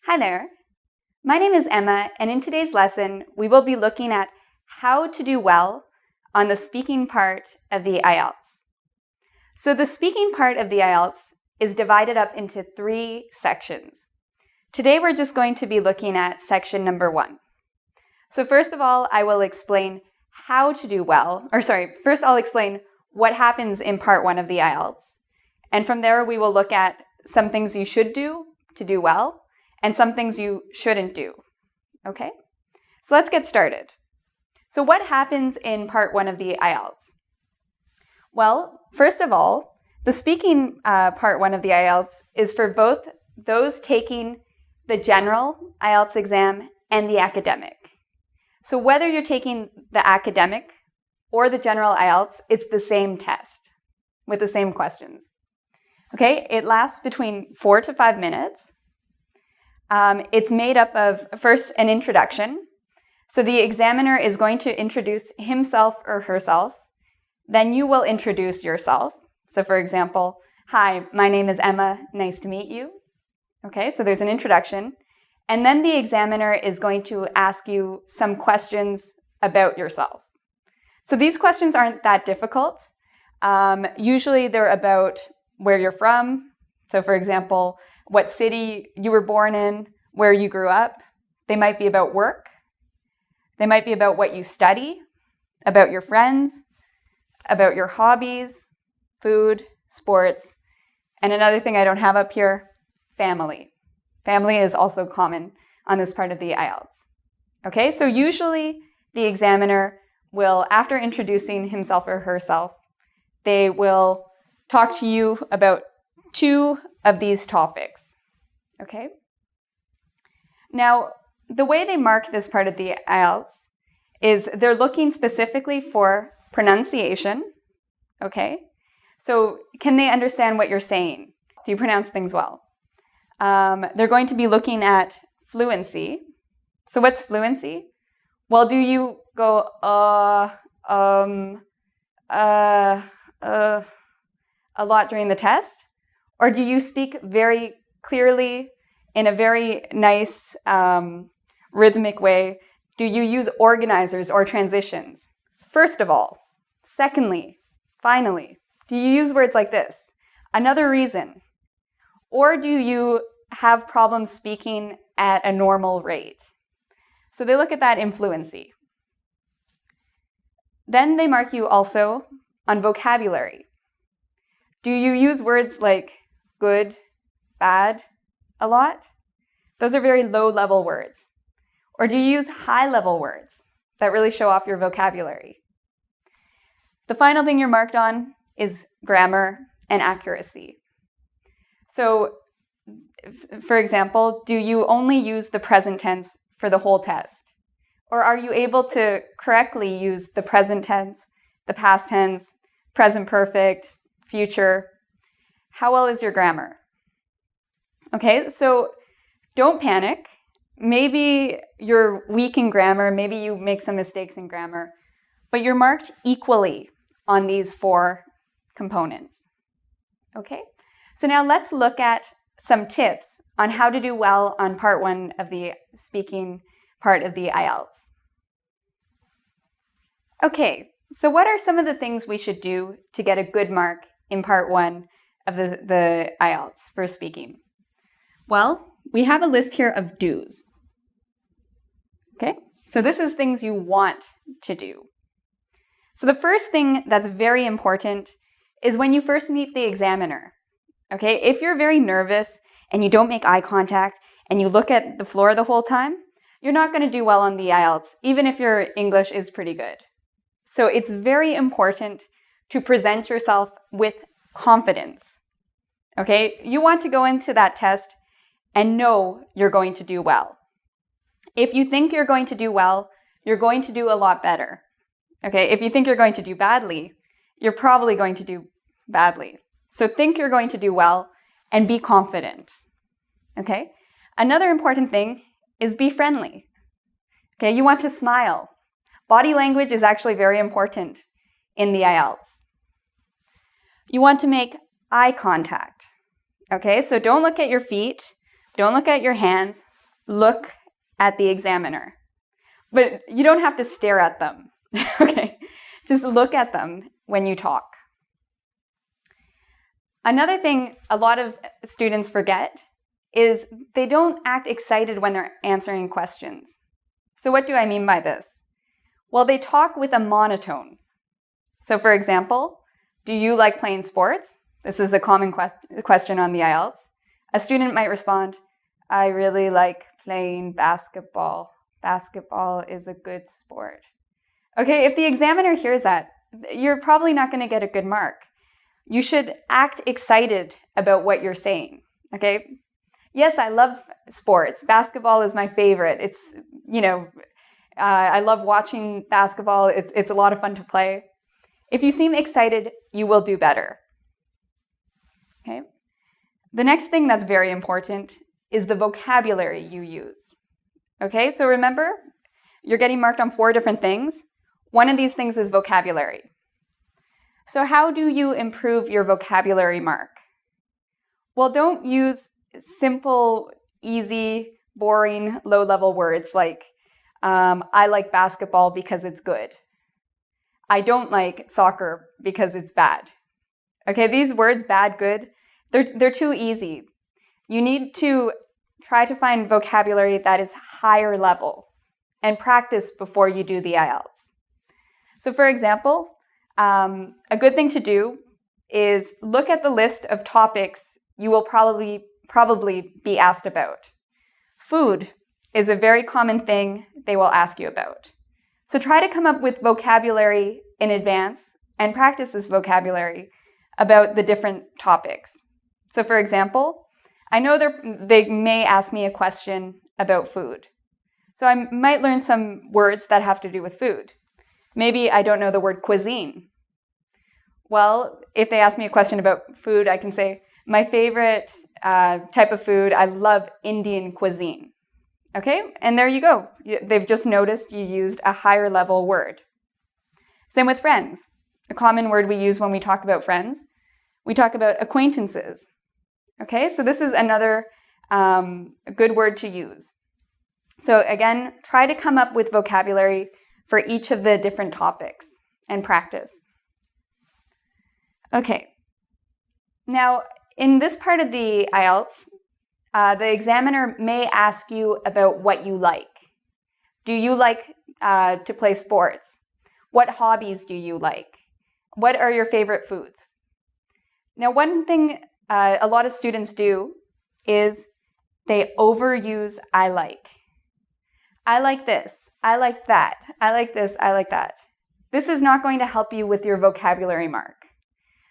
Hi there. My name is Emma, and in today's lesson, we will be looking at how to do well on the speaking part of the IELTS. So the speaking part of the IELTS is divided up into 3 sections. Today, we're just going to be looking at section number 1. So first of all, I will explain how to do well, first I'll explain what happens in part 1 of the IELTS. And from there, we will look at some things you should do to do well, and some things you shouldn't do. Okay? So let's get started. So what happens in part 1 of the IELTS? Well, first of all, the speaking part 1 of the IELTS is for both those taking the general IELTS exam and the academic. So whether you're taking the academic or the general IELTS, it's the same test with the same questions. Okay, it lasts between 4 to 5 minutes. It's made up of, first, an introduction. So the examiner is going to introduce himself or herself. Then you will introduce yourself. So for example, hi, my name is Emma, nice to meet you. Okay, so there's an introduction. And then the examiner is going to ask you some questions about yourself. So these questions aren't that difficult. Usually they're about where you're from. So for example, what city you were born in, where you grew up. They might be about work. They might be about what you study, about your friends, about your hobbies, food, sports, and another thing I don't have up here, family. Family is also common on this part of the IELTS. Okay, so usually the examiner will, after introducing himself or herself, they will talk to you about 2 of these topics. Okay? Now, the way they mark this part of the IELTS is they're looking specifically for pronunciation. Okay? So can they understand what you're saying? Do you pronounce things well? They're going to be looking at fluency. So what's fluency? Well, do you go a lot during the test? Or do you speak very clearly in a very nice rhythmic way? Do you use organizers or transitions? First of all. Secondly, finally, do you use words like this? Another reason. Or do you have problems speaking at a normal rate? So they look at that in fluency. Then they mark you also on vocabulary. Do you use words like good, bad a lot? Those are very low-level words. Or do you use high-level words that really show off your vocabulary? The final thing you're marked on is grammar and accuracy. So, for example, do you only use the present tense for the whole test? Or are you able to correctly use the present tense, the past tense, present perfect, future? How well is your grammar? Okay, so don't panic. Maybe you're weak in grammar, maybe you make some mistakes in grammar, but you're marked equally on these 4 components. Okay, so now let's look at some tips on how to do well on part 1 of the speaking part of the IELTS. Okay, so what are some of the things we should do to get a good mark in part 1 of the IELTS for speaking? Well, we have a list here of do's. Okay, so this is things you want to do. So the first thing that's very important is when you first meet the examiner. Okay, if you're very nervous and you don't make eye contact and you look at the floor the whole time, you're not going to do well on the IELTS, even if your English is pretty good. So it's very important to present yourself with confidence. Okay, you want to go into that test and know you're going to do well. If you think you're going to do well, you're going to do a lot better. Okay, if you think you're going to do badly, you're probably going to do badly. So think you're going to do well and be confident. Okay, another important thing is be friendly. Okay, you want to smile. Body language is actually very important in the IELTS. You want to make eye contact. Okay, so don't look at your feet, don't look at your hands, look at the examiner. But you don't have to stare at them, okay? Just look at them when you talk. Another thing a lot of students forget is they don't act excited when they're answering questions. So what do I mean by this? Well, they talk with a monotone. So for example, do you like playing sports? This is a common question on the IELTS. A student might respond, I really like playing basketball. Basketball is a good sport. Okay, if the examiner hears that, you're probably not going to get a good mark. You should act excited about what you're saying, okay? Yes, I love sports. Basketball is my favorite. It's, I love watching basketball. It's a lot of fun to play. If you seem excited, you will do better, okay? The next thing that's very important is the vocabulary you use, okay? So remember, you're getting marked on 4 different things. One of these things is vocabulary. So how do you improve your vocabulary mark? Well, don't use simple, easy, boring, low-level words like, I like basketball because it's good. I don't like soccer because it's bad. Okay, these words, bad, good, they're too easy. You need to try to find vocabulary that is higher level and practice before you do the IELTS. So for example, a good thing to do is look at the list of topics you will probably be asked about. Food is a very common thing they will ask you about. So try to come up with vocabulary in advance and practice this vocabulary about the different topics. So for example, I know they may ask me a question about food. So I might learn some words that have to do with food. Maybe I don't know the word cuisine. Well, if they ask me a question about food, I can say, my favorite type of food, I love Indian cuisine. Okay, and there you go. They've just noticed you used a higher level word. Same with friends. A common word we use when we talk about friends. We talk about acquaintances. Okay, so this is another good word to use. So again, try to come up with vocabulary for each of the different topics and practice. Okay, now in this part of the IELTS, the examiner may ask you about what you like. Do you like to play sports? What hobbies do you like? What are your favorite foods? Now, one thing a lot of students do is they overuse I like. I like this. I like that. I like this. I like that. This is not going to help you with your vocabulary mark.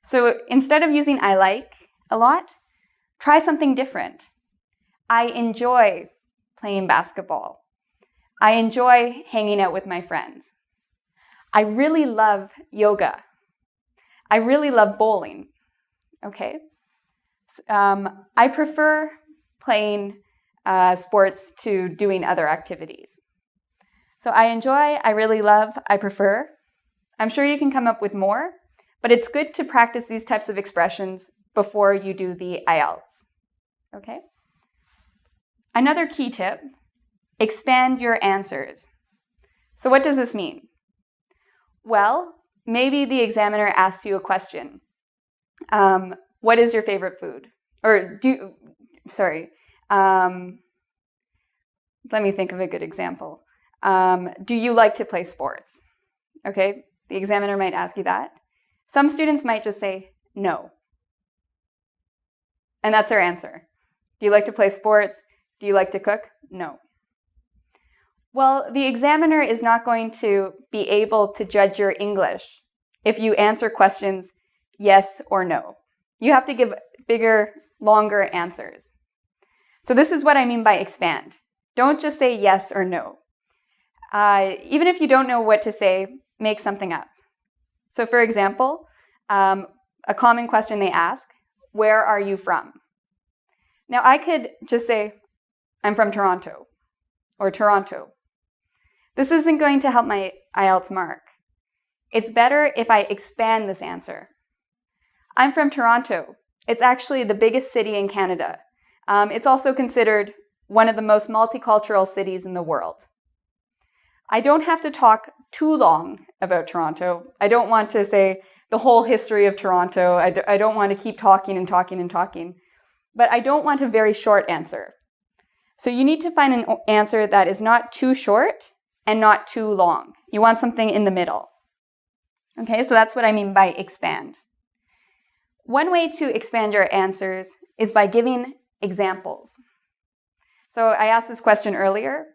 So instead of using I like a lot, try something different. I enjoy playing basketball. I enjoy hanging out with my friends. I really love yoga. I really love bowling. Okay. I prefer playing sports to doing other activities. So I enjoy, I really love, I prefer. I'm sure you can come up with more, but it's good to practice these types of expressions before you do the IELTS. Okay? Another key tip, expand your answers. So what does this mean? Well, maybe the examiner asks you a question. What is your favorite food? Or let me think of a good example. Do you like to play sports? Okay, the examiner might ask you that. Some students might just say, no. And that's their answer. Do you like to play sports? Do you like to cook? No. Well, the examiner is not going to be able to judge your English if you answer questions yes or no. You have to give bigger, longer answers. So this is what I mean by expand. Don't just say yes or no. Even if you don't know what to say, make something up. So for example, a common question they ask, where are you from? Now I could just say, I'm from Toronto, or Toronto. This isn't going to help my IELTS mark. It's better if I expand this answer. I'm from Toronto. It's actually the biggest city in Canada. It's also considered one of the most multicultural cities in the world. I don't have to talk too long about Toronto. I don't want to say the whole history of Toronto. I don't want to keep talking and talking and talking. But I don't want a very short answer. So you need to find an answer that is not too short and not too long. You want something in the middle. Okay, so that's what I mean by expand. One way to expand your answers is by giving examples. So I asked this question earlier.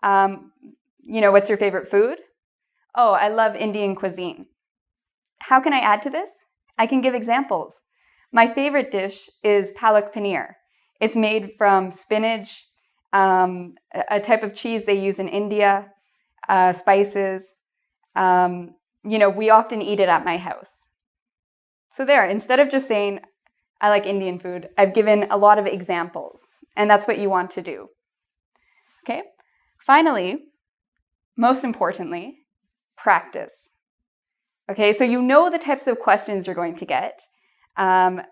What's your favorite food? Oh, I love Indian cuisine. How can I add to this? I can give examples. My favorite dish is palak paneer. It's made from spinach, a type of cheese they use in India, spices. We often eat it at my house. So there, instead of just saying, I like Indian food, I've given a lot of examples. And that's what you want to do. Okay? Finally, most importantly, practice. Okay, so you know the types of questions you're going to get. A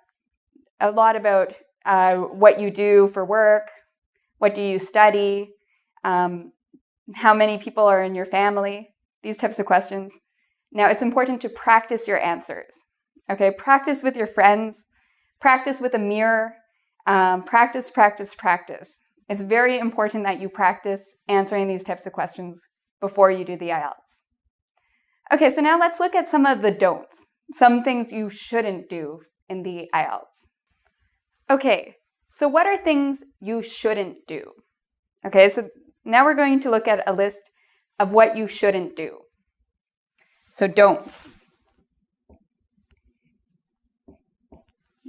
lot about what you do for work, what do you study, how many people are in your family, these types of questions. Now, it's important to practice your answers. Okay, practice with your friends, practice with a mirror, practice. It's very important that you practice answering these types of questions before you do the IELTS. Okay, so now let's look at some of the don'ts, some things you shouldn't do in the IELTS. Okay, so what are things you shouldn't do? Okay, so now we're going to look at a list of what you shouldn't do. So don'ts.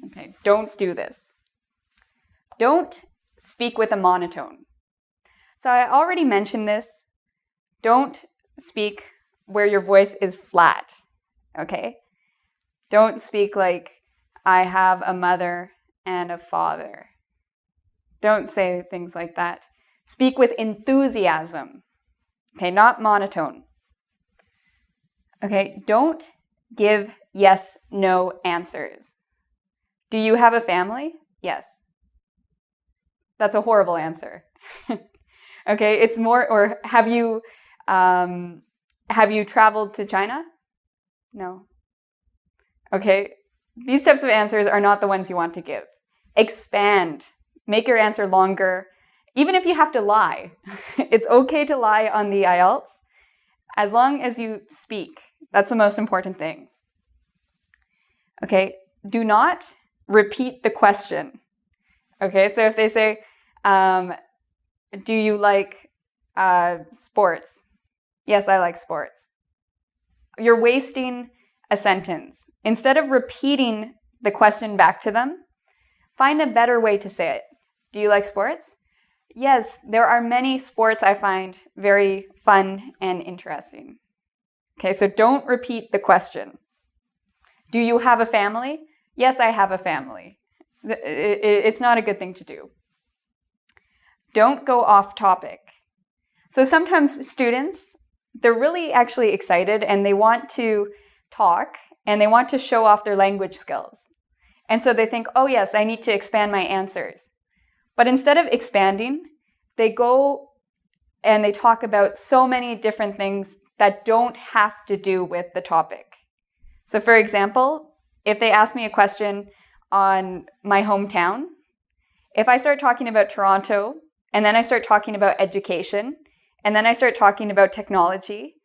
Okay, don't do this. Don't speak with a monotone. So I already mentioned this. Don't speak where your voice is flat, okay? Don't speak like, I have a mother and a father. Don't say things like that. Speak with enthusiasm, okay, not monotone. Okay, don't give yes, no answers. Do you have a family? Yes. That's a horrible answer. Okay, it's more, or have you traveled to China? No. Okay, these types of answers are not the ones you want to give. Expand. Make your answer longer. Even if you have to lie. It's okay to lie on the IELTS as long as you speak. That's the most important thing. Okay, do not repeat the question. Okay, so if they say, do you like sports? Yes, I like sports. You're wasting a sentence. Instead of repeating the question back to them, find a better way to say it. Do you like sports? Yes, there are many sports I find very fun and interesting. Okay, so don't repeat the question. Do you have a family? Yes, I have a family. It's not a good thing to do. Don't go off topic. So sometimes students, they're really actually excited and they want to talk and they want to show off their language skills. And so they think, oh yes, I need to expand my answers. But instead of expanding, they go and they talk about so many different things that don't have to do with the topic. So for example, if they ask me a question on my hometown, if I start talking about Toronto, and then I start talking about education, and then I start talking about technology,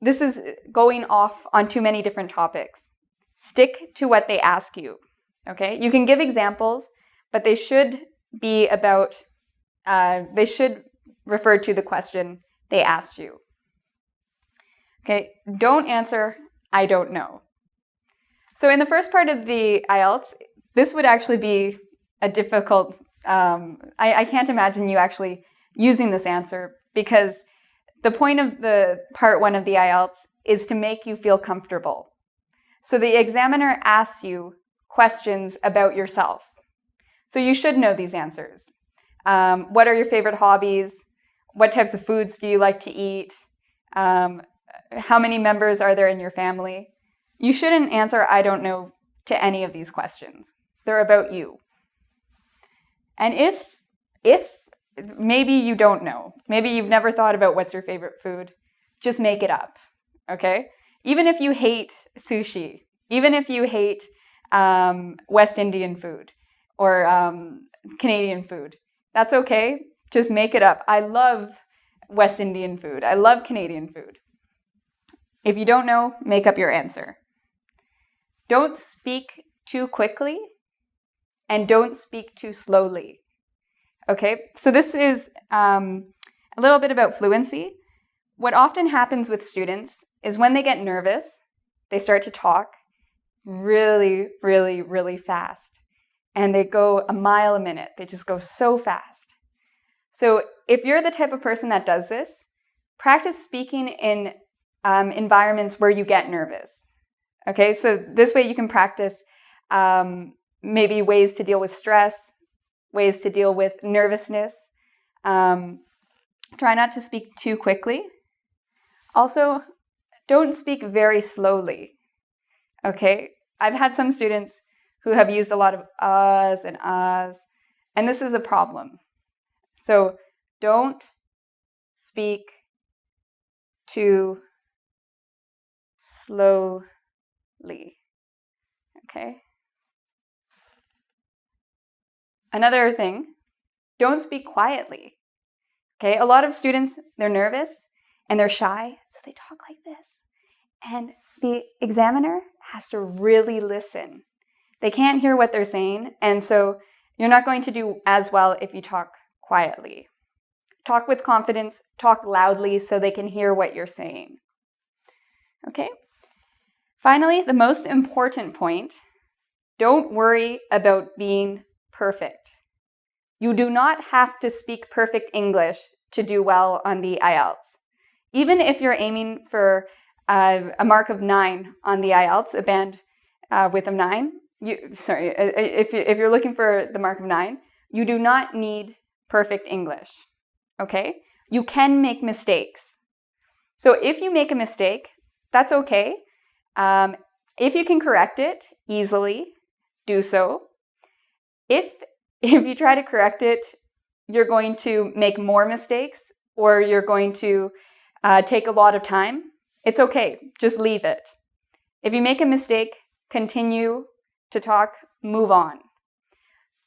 this is going off on too many different topics. Stick to what they ask you, okay? You can give examples, but they should be about, they should refer to the question they asked you. Okay, don't answer, I don't know. So in the first part of the IELTS, this would actually be a difficult, I can't imagine you actually using this answer because the point of the part one of the IELTS is to make you feel comfortable. So the examiner asks you questions about yourself. So you should know these answers. What are your favorite hobbies? What types of foods do you like to eat? How many members are there in your family? You shouldn't answer I don't know to any of these questions. They're about you. And if maybe you don't know. Maybe you've never thought about what's your favorite food. Just make it up, okay? Even if you hate sushi, even if you hate West Indian food or Canadian food, that's okay. Just make it up. I love West Indian food. I love Canadian food. If you don't know, make up your answer. Don't speak too quickly and don't speak too slowly. Okay, so this is a little bit about fluency. What often happens with students is when they get nervous, they start to talk really, really, really fast. And they go a mile a minute. They just go so fast. So if you're the type of person that does this, practice speaking in environments where you get nervous. Okay, so this way you can practice maybe ways to deal with stress, ways to deal with nervousness. Try not to speak too quickly. Also, don't speak very slowly. Okay, I've had some students who have used a lot of uhs and ahs, and this is a problem. So don't speak too slowly. Okay. Another thing, don't speak quietly. Okay, a lot of students, they're nervous and they're shy, so they talk like this. And the examiner has to really listen. They can't hear what they're saying, and so you're not going to do as well if you talk quietly. Talk with confidence, talk loudly so they can hear what you're saying. Okay? Finally, the most important point, don't worry about being perfect. You do not have to speak perfect English to do well on the IELTS. Even if you're aiming for a mark of 9 on the IELTS, a band with a 9, if you're looking for the mark of 9, you do not need perfect English, okay? You can make mistakes. So if you make a mistake, that's okay. If you can correct it easily, do so. If you try to correct it, you're going to make more mistakes or you're going to take a lot of time, it's okay. Just leave it. If you make a mistake, continue to talk, move on.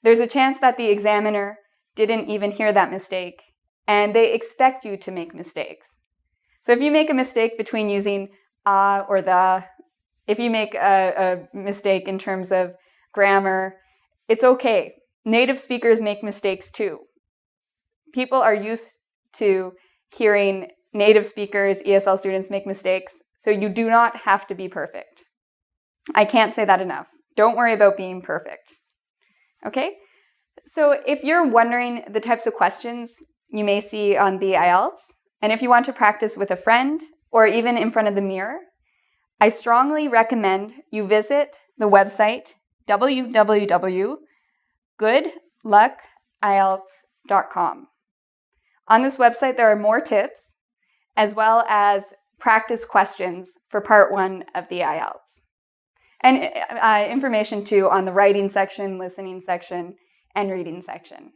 There's a chance that the examiner didn't even hear that mistake, and they expect you to make mistakes. So if you make a mistake between using or the, if you make a mistake in terms of grammar, it's okay. Native speakers make mistakes too. People are used to hearing native speakers, ESL students make mistakes, so you do not have to be perfect. I can't say that enough. Don't worry about being perfect. Okay? So if you're wondering the types of questions you may see on the IELTS, and if you want to practice with a friend or even in front of the mirror, I strongly recommend you visit the website www.goodluckielts.com. On this website, there are more tips as well as practice questions for part 1 of the IELTS. And information too on the writing section, listening section, and reading section.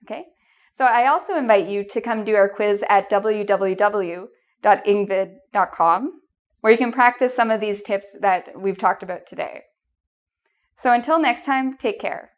Okay? So I also invite you to come do our quiz at www.ingvid.com, where you can practice some of these tips that we've talked about today. So until next time, take care.